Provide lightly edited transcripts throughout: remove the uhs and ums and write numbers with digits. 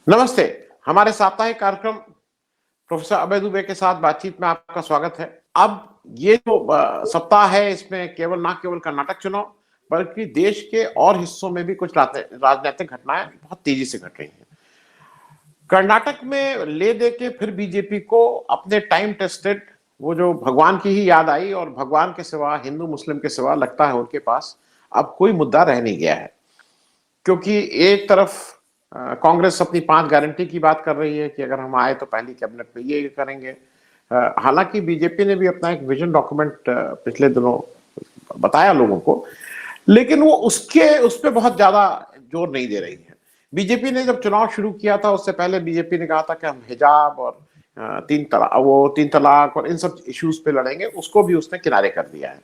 नमस्ते। हमारे साप्ताहिक कार्यक्रम प्रोफेसर अभय दुबे के साथ बातचीत में आपका स्वागत है। अब ये जो सप्ताह है, इसमें न केवल कर्नाटक चुनाव बल्कि देश के और हिस्सों में भी कुछ राजनीतिक घटनाएं बहुत तेजी से घट रही हैं। कर्नाटक में ले दे के फिर बीजेपी को अपने टाइम टेस्टेड वो जो भगवान की ही याद आई, और भगवान के सिवा, हिंदू मुस्लिम के सिवा लगता है उनके पास अब कोई मुद्दा रह नहीं गया है। क्योंकि एक तरफ कांग्रेस अपनी 5 गारंटी की बात कर रही है कि अगर हम आए तो पहली कैबिनेट में ये करेंगे। हालांकि बीजेपी ने भी अपना एक विजन डॉक्यूमेंट पिछले दिनों बताया लोगों को, लेकिन वो उस पर बहुत ज्यादा जोर नहीं दे रही है। बीजेपी ने जब चुनाव शुरू किया था, उससे पहले बीजेपी ने कहा था कि हम हिजाब और तीन तलाक और इन सब इश्यूज पे लड़ेंगे, उसको भी उसने किनारे कर दिया है।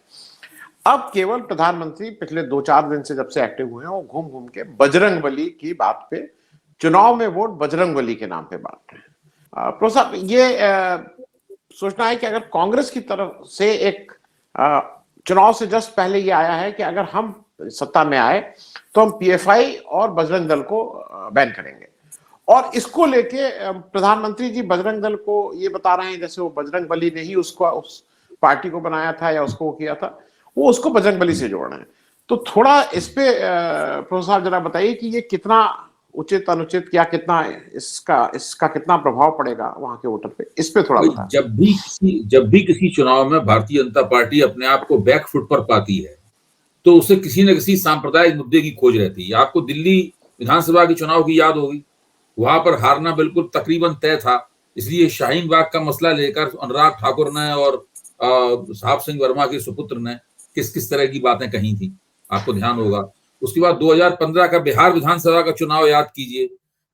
अब केवल प्रधानमंत्री पिछले 2-4 दिन से जब से एक्टिव हुए हैं, वो घूम घूम के बजरंगबली की बात पे, चुनाव में वोट बजरंगबली के नाम पे बांट रहे हैं। प्रोफेसर, ये सोचना है कि अगर कांग्रेस की तरफ से एक चुनाव से जस्ट पहले ये आया है कि अगर हम सत्ता में आए तो हम पीएफआई और बजरंग दल को बैन करेंगे, और इसको लेके प्रधानमंत्री जी बजरंग दल को ये बता रहे हैं जैसे वो बजरंगबली ने ही उसको, उस पार्टी को बनाया था या उसको किया था, वो उसको बजरंगबली से जोड़ रहे हैं। तो थोड़ा इस पे प्रोफेसर जरा बताइए कि ये कितना उचित अनुचित, क्या कितना इसका कितना प्रभाव पड़ेगा वहां के वोटर पे, इस पे थोड़ा बताएं। जब भी किसी चुनाव में भारतीय जनता पार्टी अपने आप को बैक फुट पर पाती है तो उसे किसी न किसी सांप्रदायिक मुद्दे की खोज रहती है। आपको दिल्ली विधानसभा के चुनाव की याद होगी, वहां पर हारना बिल्कुल तकरीबन तय था, इसलिए शाहीन बाग का मसला लेकर अनुराग ठाकुर ने और साहब सिंह वर्मा के सुपुत्र ने किस किस तरह की बातें कही थी, आपको ध्यान होगा। उसके बाद 2015 का बिहार विधानसभा का चुनाव याद कीजिए,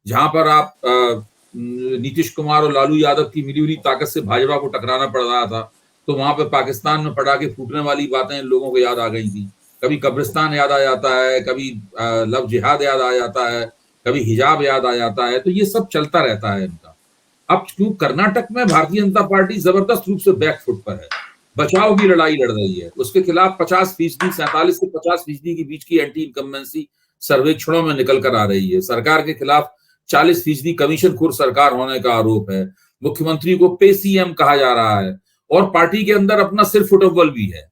जहां पर आप नीतीश कुमार और लालू यादव की मिली हुई ताकत से भाजपा को टकराना पड़ रहा था, तो वहां पर पाकिस्तान में पटाखे फूटने वाली बातें लोगों को याद आ गई थी। कभी कब्रिस्तान याद आ जाता है, कभी लव जिहाद याद आ जाता है, कभी हिजाब याद आ जाता है, तो ये सब चलता रहता है इनका। अब क्यों कर्नाटक में भारतीय जनता पार्टी जबरदस्त रूप से बैकफुट पर है, बचाव की लड़ाई लड़ रही है, उसके खिलाफ 50%, 47 से 50% के बीच की एंटी इनकम्बेंसी सर्वेक्षणों में निकल कर आ रही है। सरकार के खिलाफ 40% कमीशन खोर सरकार होने का आरोप है, मुख्यमंत्री को पे सीएम कहा जा रहा है, और पार्टी के अंदर अपना सिर फुटबॉल भी है।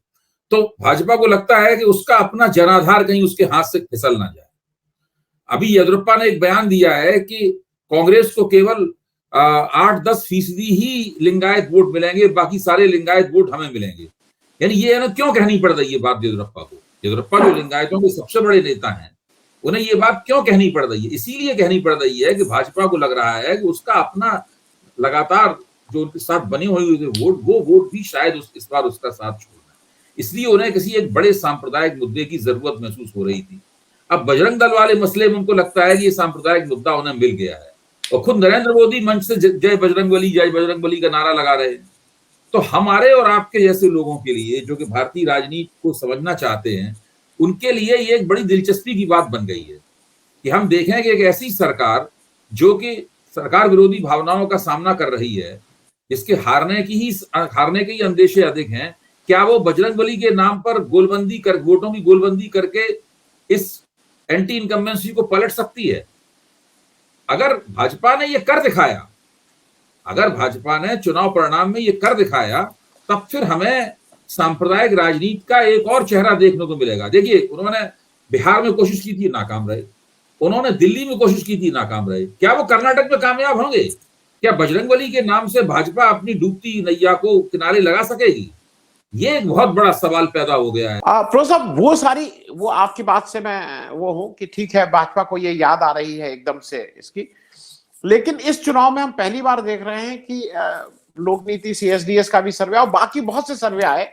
तो भाजपा को लगता है कि उसका अपना जनाधार कहीं उसके हाथ से फिसल ना जाए। अभी येदियुरप्पा ने एक बयान दिया है कि कांग्रेस को केवल 8-10% ही लिंगायत वोट मिलेंगे, बाकी सारे लिंगायत वोट हमें मिलेंगे। यानी ये है ना, क्यों कहनी पड़ रही है बात येदियुरप्पा को? येदियुरप्पा जो लिंगायतों के सबसे बड़े नेता हैं, उन्हें ये बात क्यों कहनी पड़ रही है? इसीलिए कहनी पड़ रही है कि भाजपा को लग रहा है कि उसका अपना लगातार जो उनके साथ बने हुए वोट, वो वोट भी शायद इस बार उसका साथ छोड़ना है। इसलिए उन्हें किसी एक बड़े सांप्रदायिक मुद्दे की जरूरत महसूस हो रही थी। अब बजरंग दल वाले मसले में उनको लगता है कि ये सांप्रदायिक मुद्दा उन्हें मिल गया है, और खुद नरेंद्र मोदी मंच से जय बजरंगबली का नारा लगा रहे हैं। तो हमारे और आपके जैसे लोगों के लिए, जो कि भारतीय राजनीति को समझना चाहते हैं, उनके लिए ये एक बड़ी दिलचस्पी की बात बन गई है कि हम देखें कि एक ऐसी सरकार जो कि सरकार विरोधी भावनाओं का सामना कर रही है, जिसके हारने के ही अंदेशे अधिक हैं, क्या वो बजरंगबली के नाम पर वोटों की गोलबंदी करके इस एंटी इनकम्बेंसी को पलट सकती है? अगर भाजपा ने ये कर दिखाया, अगर भाजपा ने चुनाव परिणाम में ये कर दिखाया, तब फिर हमें सांप्रदायिक राजनीति का एक और चेहरा देखने को मिलेगा। देखिए, उन्होंने बिहार में कोशिश की थी, नाकाम रहे, उन्होंने दिल्ली में कोशिश की थी, नाकाम रहे, क्या वो कर्नाटक में कामयाब होंगे? क्या बजरंगबली के नाम से भाजपा अपनी डूबती नैया को किनारे लगा सकेगी? ये एक बहुत बड़ा सवाल पैदा हो गया है। प्रोफेसर, वो आपकी बात से मैं वो हूं कि ठीक है, भाजपा को ये याद आ रही है एकदम से इसकी, लेकिन इस चुनाव में हम पहली बार देख रहे हैं कि लोक नीति, सीएसडीएस का भी सर्वे और बाकी बहुत से सर्वे आए,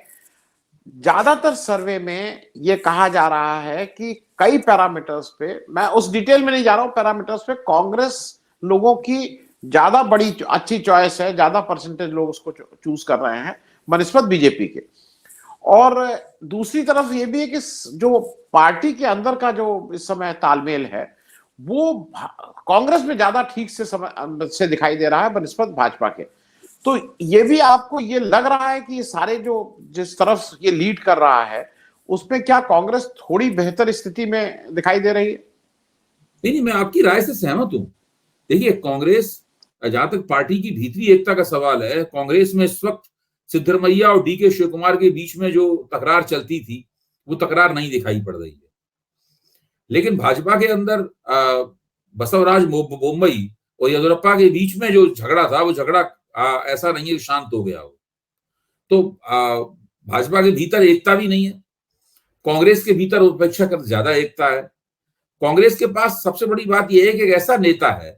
ज्यादातर सर्वे में ये कहा जा रहा है कि कई पैरामीटर्स पे, मैं उस डिटेल में नहीं जा रहा हूं, पैरामीटर्स पे कांग्रेस लोगों की ज्यादा बड़ी अच्छी चॉइस है, ज्यादा परसेंटेज लोग उसको चूज कर रहे हैं बनिस्बत बीजेपी के। और दूसरी तरफ ये भी है कि जो पार्टी के अंदर का जो इस समय तालमेल है, वो कांग्रेस में ज्यादा ठीक से दिखाई दे रहा है बनिस्बत भाजपा के। तो ये भी आपको ये लग रहा है कि ये सारे जो जिस तरफ ये लीड कर रहा है, उसमें क्या कांग्रेस थोड़ी बेहतर स्थिति में दिखाई दे रही है? नहीं, मैं आपकी राय से सहमत हूं। देखिए, कांग्रेस, जहां तक पार्टी की भीतरी एकता का सवाल है, कांग्रेस में इस वक्त सिद्धरमैया और डी के शिव कुमार के बीच में जो तकरार चलती थी, वो तकरार नहीं दिखाई पड़ रही है। लेकिन भाजपा के अंदर बसवराज बोम्मई और येदियुरप्पा के बीच में जो झगड़ा था, वो झगड़ा ऐसा नहीं है कि शांत हो गया हो। तो भाजपा के भीतर एकता भी नहीं है, कांग्रेस के भीतर अपेक्षाकृत ज्यादा एकता है। कांग्रेस के पास सबसे बड़ी बात यह है कि एक ऐसा नेता है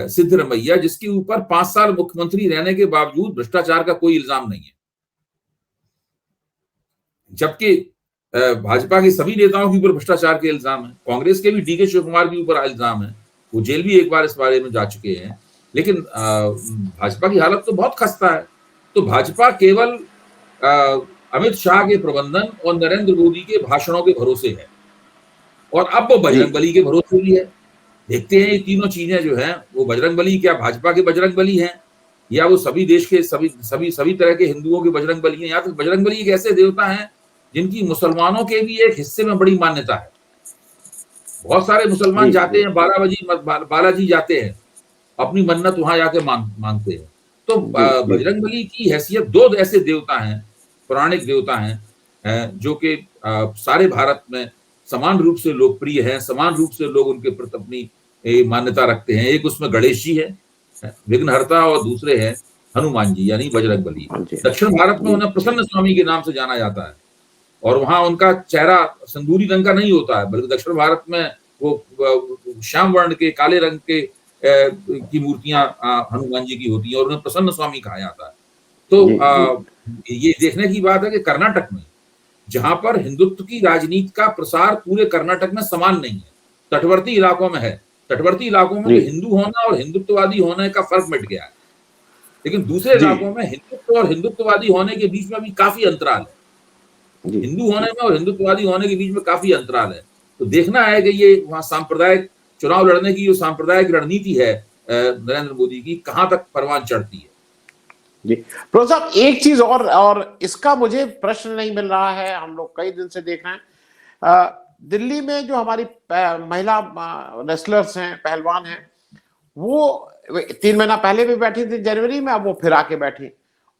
सिद्धरमैया, जिसके ऊपर 5 साल मुख्यमंत्री रहने के बावजूद भ्रष्टाचार का कोई इल्जाम नहीं है, जबकि भाजपा के सभी नेताओं के ऊपर भ्रष्टाचार के इल्जाम है। कांग्रेस के भी डी के शिव कुमार के ऊपर इल्जाम है, वो जेल भी एक बार इस बारे में जा चुके हैं। लेकिन भाजपा की हालत तो बहुत खस्ता है। तो भाजपा केवल अमित शाह के प्रबंधन और नरेंद्र मोदी के भाषणों के भरोसे है, और अब वो बजरंगबली के भरोसे भी है। देखते हैं ये तीनों चीजें जो हैं, वो बजरंगबली क्या भाजपा के बजरंगबली हैं, या वो सभी देश के सभी तरह के हिंदुओं के बजरंगबली हैं। यहाँ तक बजरंगबली एक ऐसे देवता हैं जिनकी मुसलमानों के भी एक हिस्से में बड़ी मान्यता है। बहुत सारे मुसलमान जाते हैं, बालाजी जाते हैं, अपनी मन्नत वहां जाके मांगते हैं। तो बजरंगबली की हैसियत, 2 ऐसे देवता हैं, पौराणिक देवता हैं, जो कि सारे भारत में समान रूप से लोकप्रिय हैं, समान रूप से लोग उनके प्रति अपनी मान्यता रखते हैं। एक उसमें गणेश जी है, विघ्नहर्ता, और दूसरे हैं हनुमान जी यानी बजरंगबली। दक्षिण भारत में उन्हें प्रसन्न स्वामी के नाम से जाना जाता है, और वहां उनका चेहरा संदूरी रंग का नहीं होता है, बल्कि दक्षिण भारत में वो श्याम वर्ण के, काले रंग के की मूर्तियां हनुमान जी की होती हैं, और उन्हें प्रसन्न स्वामी कहा जाता है। तो ये देखने की बात है कि कर्नाटक में, जहां पर हिंदुत्व की राजनीति का प्रसार पूरे कर्नाटक में समान नहीं है, तटवर्ती इलाकों में है, तटवर्ती इलाकों में हिंदू होना और हिंदुत्ववादी होने का फर्क मिट गया है। लेकिन दूसरे इलाकों में हिंदुत्व और हिंदुत्ववादी होने के बीच में भी काफी अंतराल है। हिंदू होने में और हिंदुत्ववादी होने के बीच में काफी अंतराल है। तो देखना है कि ये वहां सांप्रदायिक चुनाव लड़ने की जो सांप्रदायिक रणनीति है नरेंद्र मोदी की, कहां तक परवान चढ़ती है। जी प्रोफेसर साहब, एक चीज और इसका मुझे प्रश्न नहीं मिल रहा है, हम लोग कई दिन से देख रहे हैं, दिल्ली में जो हमारी महिला रेसलर्स हैं, पहलवान हैं, वो 3 महीना पहले भी बैठी थी जनवरी में, अब वो फिर आके बैठी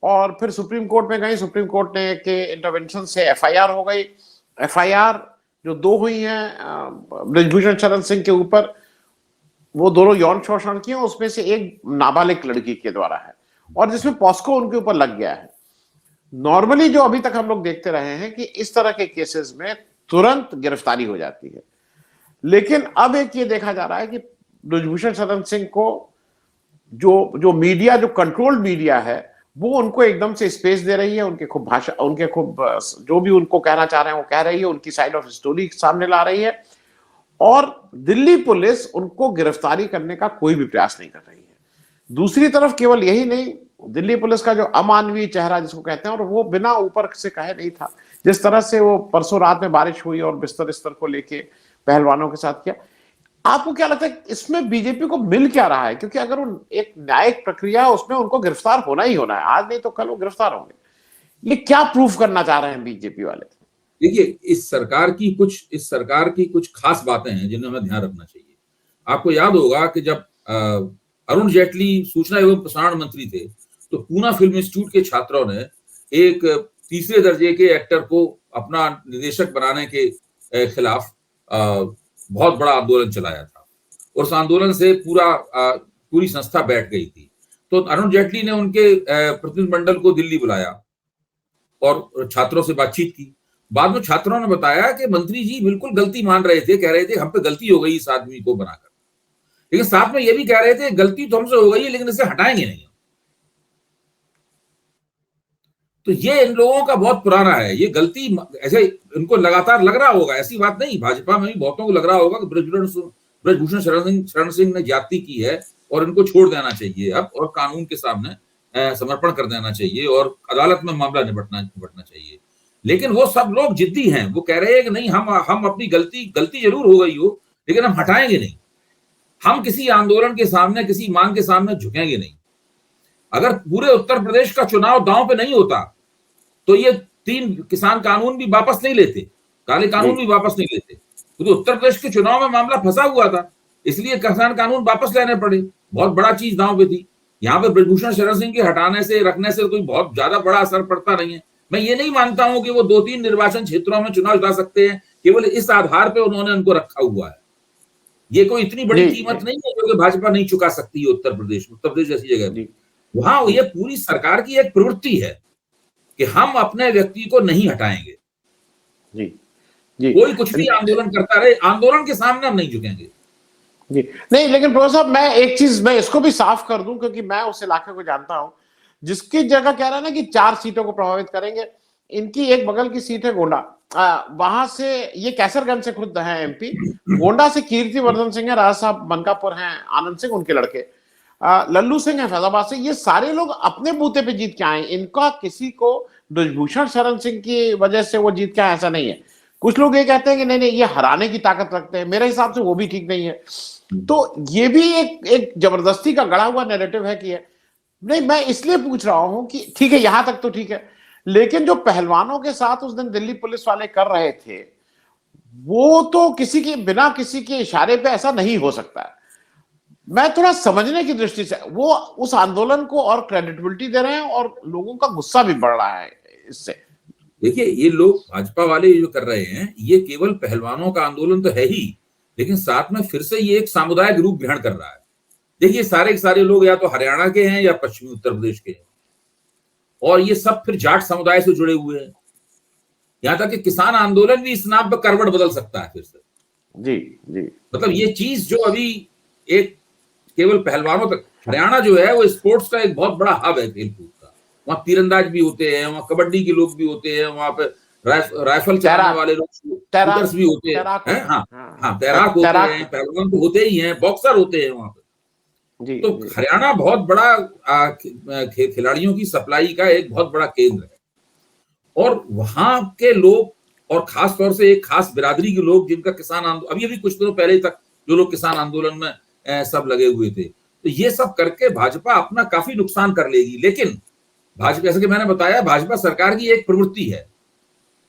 और फिर सुप्रीम कोर्ट में गई। सुप्रीम कोर्ट ने के इंटरवेंशन से एफआईआर हो गई। एफआईआर जो 2 हुई हैं ब्रजभूषण शरण सिंह के ऊपर, वो दोनों यौन शोषण की हैं, उसमें से एक नाबालिग लड़की के द्वारा है, और जिसमें पॉस्को उनके ऊपर लग गया है। नॉर्मली जो अभी तक हम लोग देखते रहे हैं कि इस तरह के केसेस में तुरंत गिरफ्तारी हो जाती है, लेकिन अब एक ये देखा जा रहा है कि ब्रजभूषण शरण सिंह को जो मीडिया, जो कंट्रोल्ड मीडिया है, वो उनको एकदम से स्पेस दे रही है, उनके खूब भाषा, उनके खूब जो भी उनको कहना चाह रहे हैं वो कह रही है, उनकी साइड ऑफ स्टोरी सामने ला रही है, और दिल्ली पुलिस उनको गिरफ्तारी करने का कोई भी प्रयास नहीं कर रही है। दूसरी तरफ केवल यही नहीं, दिल्ली पुलिस का जो अमानवीय चेहरा जिसको कहते हैं, और वो बिना ऊपर से कहे नहीं था, जिस तरह से वो परसों रात में बारिश हुई और बिस्तर को लेके पहलवानों के साथ किया, आपको क्या लगता है इसमें बीजेपी को मिल क्या रहा है? क्योंकि अगर एक न्यायिक प्रक्रिया है, उसमें उनको गिरफ्तार होना ही होना है, आज नहीं तो कल वो गिरफ्तार होंगे। ये क्या प्रूफ करना चाह रहे हैं बीजेपी वाले? देखिए, इस सरकार की कुछ खास बातें हैं जिन्हें हमें ध्यान रखना चाहिए। आपको याद होगा कि जब अरुण जेटली सूचना एवं प्रसारण मंत्री थे, तो पूना फिल्म इंस्टीट्यूट के छात्रों ने एक तीसरे दर्जे के एक्टर को अपना निदेशक बनाने के खिलाफ बहुत बड़ा आंदोलन चलाया था, और उस आंदोलन से पूरी संस्था बैठ गई थी। तो अरुण जेटली ने उनके प्रतिनिधिमंडल को दिल्ली बुलाया और छात्रों से बातचीत की। बाद में छात्रों ने बताया कि मंत्री जी बिल्कुल गलती मान रहे थे, कह रहे थे हम पे गलती हो गई इस आदमी को बनाकर, लेकिन साथ में यह भी कह रहे थे गलती तो हमसे हो गई है, लेकिन इसे हटाएंगे नहीं। तो ये इन लोगों का बहुत पुराना है, ये गलती ऐसे इनको लगातार लग रहा होगा, ऐसी बात नहीं, भाजपा में भी बहुतों को लग रहा होगा कि ब्रजभूषण शरण सिंह ने ज्यादती की है और इनको छोड़ देना चाहिए अब, और कानून के सामने समर्पण कर देना चाहिए और अदालत में मामला निपटना चाहिए। लेकिन वो सब लोग जिद्दी हैं, वो कह रहे हैं कि नहीं, हम अपनी गलती जरूर हो गई हो, लेकिन हम हटाएंगे नहीं, हम किसी आंदोलन के सामने, किसी मांग के सामने झुकेंगे नहीं। अगर पूरे उत्तर प्रदेश का चुनाव दांव पे नहीं होता तो ये 3 किसान कानून भी वापस नहीं लेते, काले कानून भी वापस नहीं लेते, क्योंकि उत्तर प्रदेश के चुनाव में मामला फंसा हुआ था। इसलिए किसान कानून वापस लेने पड़े, बहुत बड़ा चीज दांव पे थी। यहाँ पे ब्रजभूषण शरण सिंह के हटाने से, रखने से कोई बहुत ज्यादा बड़ा असर पड़ता नहीं है। मैं ये नहीं मानता हूं कि वो 2-3 निर्वाचन क्षेत्रों में चुनाव जिता सकते हैं, केवल इस आधार पे उन्होंने उनको रखा हुआ है। ये कोई इतनी बड़ी कीमत नहीं है जो कि भाजपा नहीं चुका सकती है उत्तर प्रदेश जैसी जगह पे। वहां ये पूरी सरकार की एक प्रवृत्ति है कि हम अपने व्यक्ति को नहीं हटाएंगे। जी जी, कोई कुछ भी आंदोलन करता रहे, आंदोलन के सामने हम नहीं झुकेंगे। जी नहीं, लेकिन प्रोफेसर साहब मैं एक चीज मैं इसको भी साफ कर दूं, क्योंकि मैं उस इलाके को जानता हूं जिसकी जगह कह रहा है ना कि 4 सीटों को प्रभावित करेंगे। इनकी एक बगल की सीट है गोंडा, वहां से ये कैसरगंज से खुद है एमपी, गोंडा से कीर्तिवर्धन सिंह है, राजा साहब मनकापुर हैं आनंद सिंह उनके लड़के, लल्लू सिंह है फैजाबाद से। ये सारे लोग अपने बूते पे जीत के आए, इनका किसी को ब्रजभूषण शरण सिंह की वजह से वो जीत के आए ऐसा नहीं है। कुछ लोग ये कहते हैं कि नहीं नहीं ये हराने की ताकत रखते हैं, मेरे हिसाब से वो भी ठीक नहीं है। तो ये भी एक जबरदस्ती का गढ़ा हुआ नैरेटिव है कि है नहीं। मैं इसलिए पूछ रहा हूं कि ठीक है यहां तक तो ठीक है, लेकिन जो पहलवानों के साथ उस दिन दिल्ली पुलिस वाले कर रहे थे वो तो किसी के बिना किसी के इशारे पे ऐसा नहीं हो सकता है। मैं थोड़ा समझने की दृष्टि से वो उस आंदोलन को और क्रेडिबिलिटी दे रहे हैं और लोगों का गुस्सा भी बढ़ रहा है इससे। देखिए ये लोग भाजपा वाले जो कर रहे हैं ये केवल पहलवानों का आंदोलन तो है ही, लेकिन साथ में फिर से ये एक सामुदायिक रूप ग्रहण कर रहा है। देखिए सारे के सारे लोग या तो हरियाणा के हैं या पश्चिमी उत्तर प्रदेश के हैं, और ये सब फिर जाट समुदाय से जुड़े हुए हैं। यहां तक कि किसान आंदोलन भी इस नाम पर करवट बदल सकता है फिर से। जी जी, मतलब ये चीज जो अभी एक केवल पहलवानों तक, हरियाणा जो है वो स्पोर्ट्स का एक बहुत बड़ा हब है खेलकूद का। वहां तीरंदाज भी होते हैं, वहां कबड्डी के लोग भी होते हैं, वहां पे राइफल चलाने वाले लोग शूटर्स भी होते हैं। हाँ तैराक होते हैं, पहलवान तो होते ही हैं, बॉक्सर होते हैं वहां पे। तो हरियाणा बहुत बड़ा खिलाड़ियों की सप्लाई का एक बहुत बड़ा केंद्र है, और वहां के लोग और खास तौर से एक खास बिरादरी के लोग जिनका किसान आंदोलन अभी कुछ दिनों पहले तक जो लोग किसान आंदोलन में सब लगे हुए थे, तो ये सब करके भाजपा अपना काफी नुकसान कर लेगी। लेकिन भाजपा, जैसे कि मैंने बताया, भाजपा सरकार की एक प्रवृत्ति है,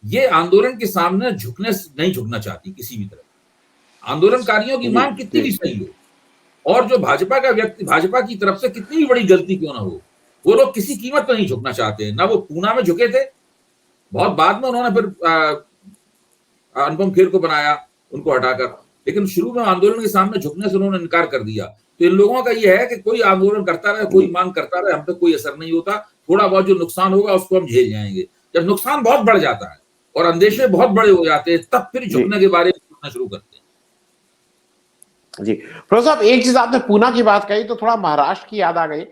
ये आंदोलन के सामने नहीं झुकना चाहती किसी भी तरह। आंदोलनकारियों की मांग कितनी भी सही हो, और जो भाजपा का व्यक्ति भाजपा की तरफ से कितनी भी बड़ी गलती क्यों ना हो, वो लोग किसी कीमत पर नहीं झुकना चाहते। ना वो पूना में झुके थे, बहुत बाद में उन्होंने फिर अनुपम खेर को बनाया उनको हटाकर, लेकिन शुरू में आंदोलन के सामने झुकने से उन्होंने इनकार कर दिया। तो इन लोगों का यह है कि कोई आंदोलन करता रहे, कोई मांग करता रहे, हम पे कोई असर नहीं होता, थोड़ा बहुत जो नुकसान होगा उसको हम झेल जाएंगे। जब नुकसान बहुत बढ़ जाता है और अंदेशे बहुत बड़े हो जाते हैं, तब फिर झुकने के बारे में सोचना शुरू करते हैं। जी प्रोफेसर साहब, एक चीज आपने पूना की बात कही तो थोड़ा महाराष्ट्र की याद आ गई।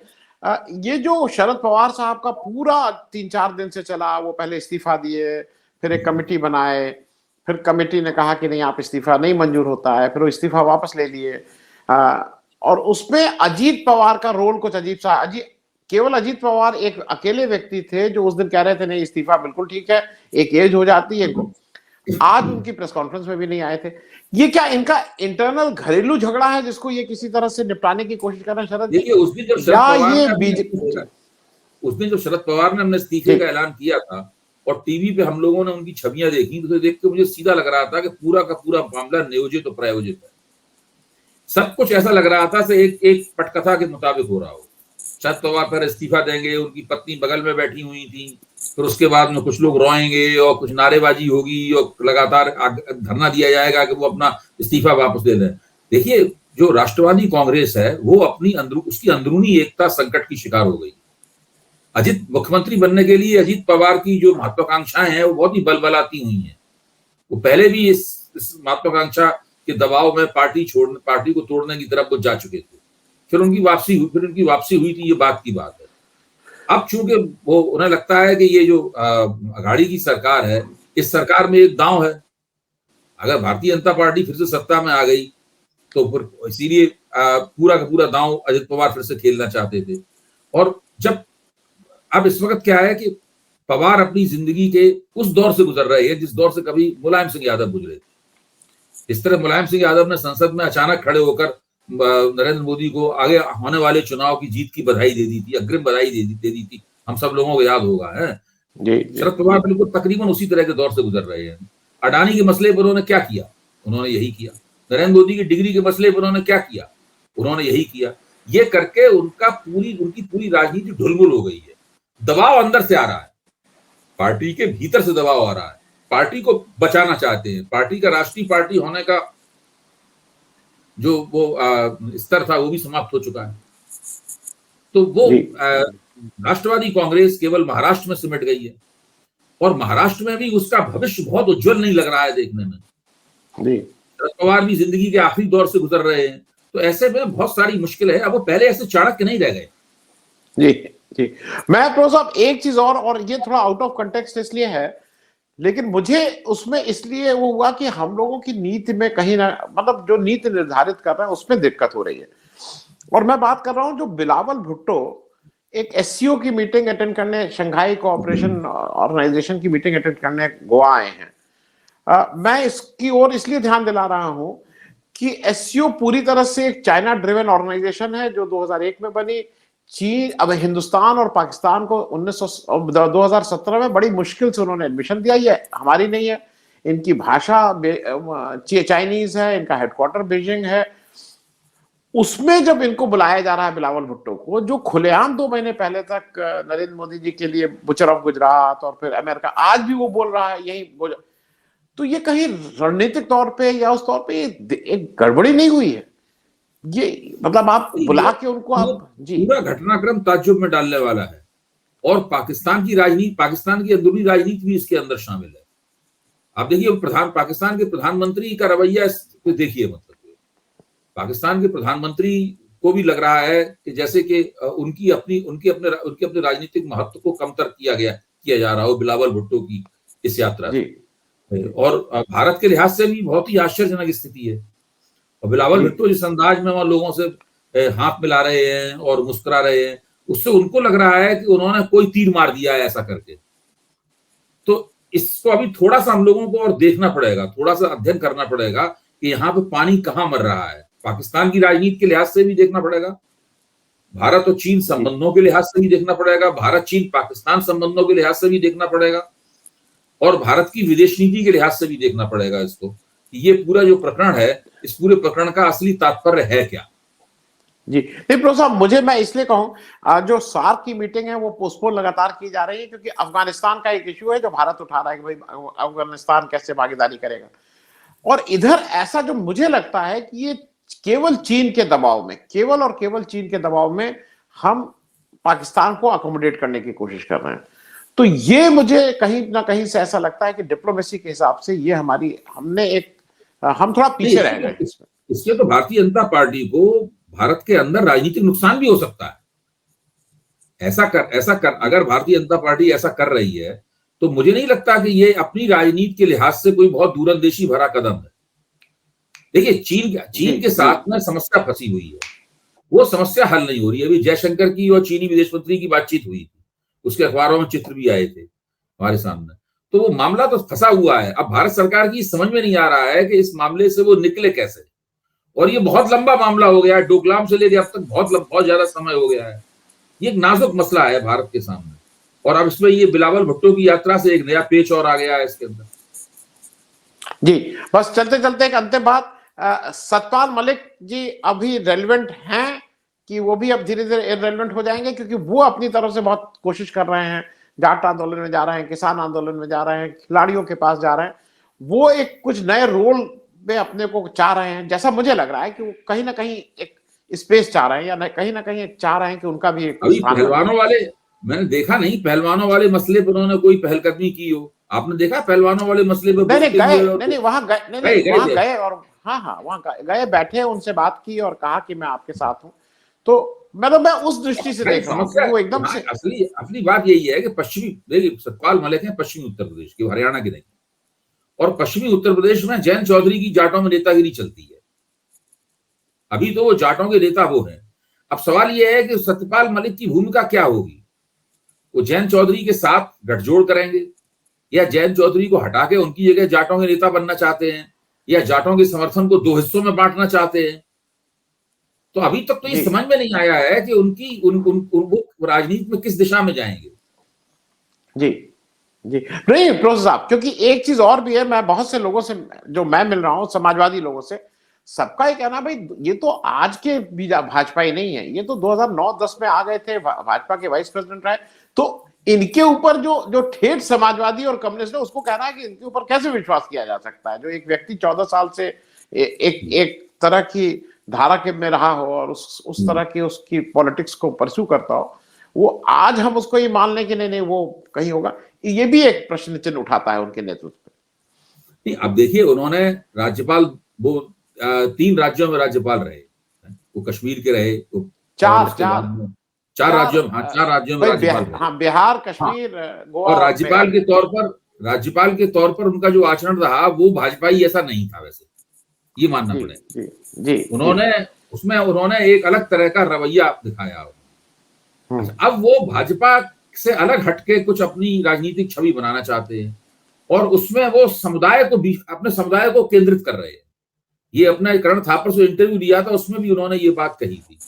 ये जो शरद पवार साहब का पूरा 3-4 दिन से चला, वो पहले इस्तीफा दिए, फिर एक कमेटी बनाए, फिर कमेटी ने कहा कि नहीं आप इस्तीफा नहीं मंजूर होता है, फिर वो इस्तीफा वापस ले लिए, और उसमें अजीत पवार का रोल कुछ अजीब सा। केवल अजीत पवार एक अकेले व्यक्ति थे जो उस दिन कह रहे थे नहीं इस्तीफा बिल्कुल ठीक है, एक एज हो जाती है। आज उनकी प्रेस कॉन्फ्रेंस में भी नहीं आए थे। ये क्या इनका इंटरनल घरेलू झगड़ा है जिसको ये किसी तरह से निपटाने की कोशिश कर रहे हैं शरद जी? उस दिन जब शरद पवार ने अपने इस्तीफे का ऐलान किया था और टीवी पे हम लोगों ने उनकी छवियां देखी, तो देख के मुझे सीधा लग रहा था कि पूरा का पूरा मामला नियोजित और प्रायोजित है। सब कुछ ऐसा लग रहा था से एक पटकथा के मुताबिक हो रहा हो। शरद पवार पर इस्तीफा देंगे, उनकी पत्नी बगल में बैठी हुई थी, फिर उसके बाद में कुछ लोग रोएंगे और कुछ नारेबाजी होगी और लगातार धरना दिया जाएगा कि वो अपना इस्तीफा वापस ले लें। देखिए जो राष्ट्रवादी कांग्रेस है वो उसकी अंदरूनी एकता संकट की शिकार हो गई। अजित मुख्यमंत्री बनने के लिए अजित पवार की जो महत्वाकांक्षाएं हैं वो बहुत ही बलबलाती हुई हैं। वो पहले भी इस महत्वाकांक्षा के दबाव में पार्टी को तोड़ने की तरफ वो जा चुके थे। फिर उनकी वापसी हुई थी, ये बात की बात है। अब चूंकि वो उन्हें लगता है कि ये जो अघाड़ी की सरकार है, इस सरकार में एक दांव है, अगर भारतीय जनता पार्टी फिर से सत्ता में आ गई तो फिर इसीलिए पूरा का पूरा दांव अजित पवार फिर से खेलना चाहते थे। और जब अब इस वक्त क्या है कि पवार अपनी जिंदगी के उस दौर से गुजर रहे हैं जिस दौर से कभी मुलायम सिंह यादव गुजरे थे। इस तरह मुलायम सिंह यादव ने संसद में अचानक खड़े होकर नरेंद्र मोदी को आगे होने वाले चुनाव की जीत की बधाई दे दी थी, अग्रिम बधाई दे दी थी, हम सब लोगों को याद होगा है। शरद पवार बिल्कुल तकरीबन उसी तरह के दौर से गुजर रहे हैं। अडानी के मसले पर उन्होंने क्या किया? उन्होंने यही किया, नरेंद्र मोदी की डिग्री के मसले पर उन्होंने क्या किया? उन्होंने यही किया। ये करके उनकी पूरी राजनीति ढुलमुल हो गई है। दबाव अंदर से आ रहा है, पार्टी के भीतर से दबाव आ रहा है, पार्टी को बचाना चाहते हैं, पार्टी का राष्ट्रीय पार्टी होने का जो वो स्तर था वो भी समाप्त हो चुका है। तो वो राष्ट्रवादी कांग्रेस केवल महाराष्ट्र में सिमट गई है, और महाराष्ट्र में भी उसका भविष्य बहुत उज्जवल नहीं लग रहा है देखने में। शरद पवार भी जिंदगी के आखिरी दौर से गुजर रहे हैं, तो ऐसे में बहुत सारी मुश्किल है। अब वो पहले ऐसे चाणक्य नहीं रह गए। जी जी, मैं प्रोफेसर साहब एक चीज और ये थोड़ा आउट ऑफ कंटेक्स्ट इसलिए है, लेकिन मुझे उसमें इसलिए वो हुआ कि हम लोगों की नीति में कहीं ना, मतलब जो नीति निर्धारित कर रहे हैं उसमें दिक्कत हो रही है। और मैं बात कर रहा हूं जो बिलावल भुट्टो एक एससीओ की मीटिंग अटेंड करने, शंघाई कोऑपरेशन ऑर्गेनाइजेशन की मीटिंग अटेंड करने गोवा आए हैं। मैं इसकी ओर इसलिए ध्यान दिला रहा हूं कि एससीओ पूरी तरह से एक चाइना ड्रिवन ऑर्गेनाइजेशन है जो 2001 में बनी। चीन, अब हिंदुस्तान और पाकिस्तान को 2017 में बड़ी मुश्किल से उन्होंने एडमिशन दिया। ये हमारी नहीं है, इनकी भाषा चाइनीज है, इनका हेडक्वार्टर बीजिंग है। उसमें जब इनको बुलाया जा रहा है बिलावल भुट्टो को, जो खुलेआम 2 महीने पहले तक नरेंद्र मोदी जी के लिए बुचर ऑफ गुजरात और फिर अमेरिका, आज भी वो बोल रहा है यही बोल, तो ये कहीं रणनीतिक तौर पे या उस तौर पे एक गड़बड़ी नहीं हुई है? ये मतलब आप बुला के उनको आप जी, पूरा घटनाक्रम ताज्जुब में डालने वाला है, और पाकिस्तान की राजनीति, पाकिस्तान की अंदरूनी राजनीति भी इसके अंदर शामिल है। आप देखिए पाकिस्तान के प्रधानमंत्री का रवैया देखिए, मतलब पाकिस्तान के प्रधानमंत्री को भी लग रहा है कि जैसे कि उनके अपने राजनीतिक महत्व को कमतर किया जा रहा हो बिलावल भुट्टो की इस यात्रा से। और भारत के लिहाज से भी बहुत ही आश्चर्यजनक स्थिति है। और बिलावल भुट्टो जिस अंदाज में वहां लोगों से हाथ मिला रहे हैं और मुस्कुरा रहे हैं, उससे उनको लग रहा है कि उन्होंने कोई तीर मार दिया है ऐसा करके। तो इसको अभी थोड़ा सा हम लोगों को और देखना पड़ेगा, थोड़ा सा अध्ययन करना पड़ेगा कि यहाँ पे पानी कहाँ मर रहा है। पाकिस्तान की राजनीति के लिहाज से भी देखना पड़ेगा, भारत और चीन संबंधों के लिहाज से भी देखना पड़ेगा, भारत चीन पाकिस्तान संबंधों के लिहाज से भी देखना पड़ेगा, और भारत की विदेश नीति के लिहाज से भी देखना पड़ेगा इसको, कि ये पूरा जो प्रकरण है, इस पूरे प्रकरण का असली तात्पर्य है क्या। जी नहीं प्रोफेसर साहब, मैं इसलिए कहूं जो सार्क की मीटिंग है वो पोस्टपोन लगातार की जा रही है, क्योंकि अफगानिस्तान का एक इश्यू है जो भारत उठा रहा है कि भाई अफगानिस्तान कैसे भागीदारी करेगा। और इधर ऐसा जो मुझे लगता है कि ये केवल चीन के दबाव में, केवल चीन के दबाव में हम पाकिस्तान को अकोमोडेट करने की कोशिश कर रहे हैं। तो ये मुझे कहीं ना कहीं से ऐसा लगता है कि डिप्लोमेसी के हिसाब से ये हम थोड़ा पीछे रह गए इसमें। इसलिए तो भारतीय जनता पार्टी को भारत के अंदर राजनीतिक नुकसान भी हो सकता है। अगर भारतीय जनता पार्टी ऐसा कर रही है तो मुझे नहीं लगता कि ये अपनी राजनीति के लिहाज से कोई बहुत दूरंदेशी भरा कदम है। देखिए चीन के साथ में समस्या फंसी हुई है, वो समस्या हल नहीं हो रही है। अभी जयशंकर की और चीनी विदेश मंत्री की बातचीत हुई थी, उसके अखबारों में चित्र भी आए थे हमारे सामने, तो वो मामला तो फंसा हुआ है। अब भारत सरकार की समझ में नहीं आ रहा है कि इस मामले से वो निकले कैसे, और ये बहुत लंबा मामला हो गया है, डोकलाम से लेकर अब तक बहुत ज्यादा समय हो गया है। ये एक नाजुक मसला है भारत के सामने, और अब इसमें ये बिलावल भुट्टो की यात्रा से एक नया पेच और आ गया है इसके अंदर। जी बस चलते चलते एक अंतिम बात, सतपाल मलिक जी अभी रेलेवेंट हैं कि वो भी अब धीरे धीरे इररेलेवेंट हो जाएंगे, क्योंकि वो अपनी तरफ से बहुत कोशिश कर रहे हैं, जाट आंदोलन में जा रहे हैं, किसान आंदोलन में जा रहे हैं, खिलाड़ियों के पास जा रहे हैं, वो एक कुछ नए रोल में अपने को चाह रहे हैं, जैसा मुझे लग रहा है कि वो कहीं ना कहीं एक स्पेस चाह रहे हैं, या कहीं ना कहीं चाह रहे हैं कि उनका भी एक पहलवानों वाले, मैंने देखा नहीं पहलवानों वाले मसले पर उन्होंने कोई पहलकदमी की हो। आपने देखा पहलवानों वाले मसले पर? नहीं वहां गए और हाँ वहां गए, बैठे, उनसे बात की और कहा कि मैं आपके साथ हूँ। तो मैं उस दृष्टि से देख रहा हूँ वो एकदम से असली बात यही है कि देखिए सतपाल मलिक है पश्चिमी उत्तर प्रदेश के, हरियाणा के नहीं, और पश्चिमी उत्तर प्रदेश में जयंत चौधरी की जाटों में नेतागिरी चलती है। अभी तो वो जाटों के नेता वो हैं। अब सवाल यह है कि सतपाल मलिक की भूमिका क्या होगी? वो जयंत चौधरी के साथ गठजोड़ करेंगे, या जयंत चौधरी को हटा के उनकी जगह जाटों के नेता बनना चाहते हैं, या जाटों के समर्थन को 2 हिस्सों में बांटना चाहते हैं? तो अभी तक तो ये समझ में नहीं आया है कि वो राजनीति में किस दिशा में जाएंगे। जी नहीं प्रोफेसर साहब, क्योंकि एक चीज और भी है, मैं बहुत से लोगों से जो मैं मिल रहा हूं, समाजवादी लोगों से, सबका ही कहना भाई ये तो आज के भाजपा ही नहीं है, ये तो 2009-10 में आ गए थे, भाजपा के वाइस प्रेसिडेंट रहे, तो इनके ऊपर जो जो ठेठ समाजवादी और कम्युनिस्ट है उसको कहना है कि इनके ऊपर कैसे विश्वास किया जा सकता है, जो एक व्यक्ति 14 साल से एक तरह की धारा के में रहा हो और उस तरह की उसकी पॉलिटिक्स को परस्यू करता हो, वो आज हम उसको ये मान लें कि नहीं नहीं वो कहीं होगा, ये भी एक प्रश्न चिन्ह उठाता है उनके नेतृत्व पे। अब देखिए उन्होंने राज्यपाल वो 3 राज्यों में राज्यपाल रहे, वो कश्मीर के रहे, वो चार राज्यों में राज्यपाल रहे। हाँ, बिहार, कश्मीर, गोवा और राज्यपाल के तौर पर उनका जो आचरण रहा वो भाजपाई ऐसा नहीं था, वैसे ये मानना पड़ेगा। जी, उन्होंने एक अलग तरह का रवैया दिखाया। अब वो भाजपा से अलग हटके कुछ अपनी राजनीतिक छवि बनाना चाहते हैं और उसमें वो अपने समुदाय को केंद्रित कर रहे हैं। ये अपना करण थापर से इंटरव्यू दिया था, उसमें भी उन्होंने ये बात कही थी।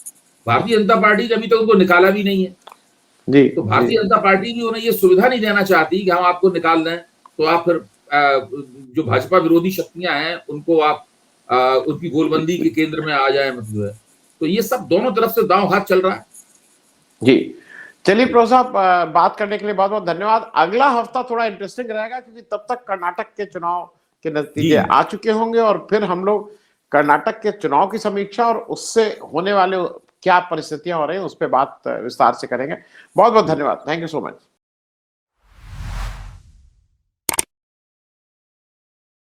भारतीय जनता पार्टी ने अभी तक उनको निकाला भी नहीं है जी, तो भारतीय जनता पार्टी भी उन्हें ये सुविधा नहीं देना चाहती कि हम आपको निकाल दें, तो आप फिर जो भाजपा विरोधी शक्तियां हैं उनको आप उनकी गोलबंदी के केंद्र में आ जाए, मतलब है। तो ये सब दोनों तरफ से दांव हाथ चल रहा है। जी, चलिए प्रोफेसर साहब, बात करने के लिए बहुत बहुत धन्यवाद। अगला हफ्ता थोड़ा इंटरेस्टिंग रहेगा क्योंकि तब तक कर्नाटक के चुनाव के नतीजे आ चुके होंगे और फिर हम लोग कर्नाटक के चुनाव की समीक्षा और उससे होने वाले क्या परिस्थितियां हो रही हैं उस पर बात विस्तार से करेंगे। बहुत बहुत धन्यवाद, थैंक यू सो मच।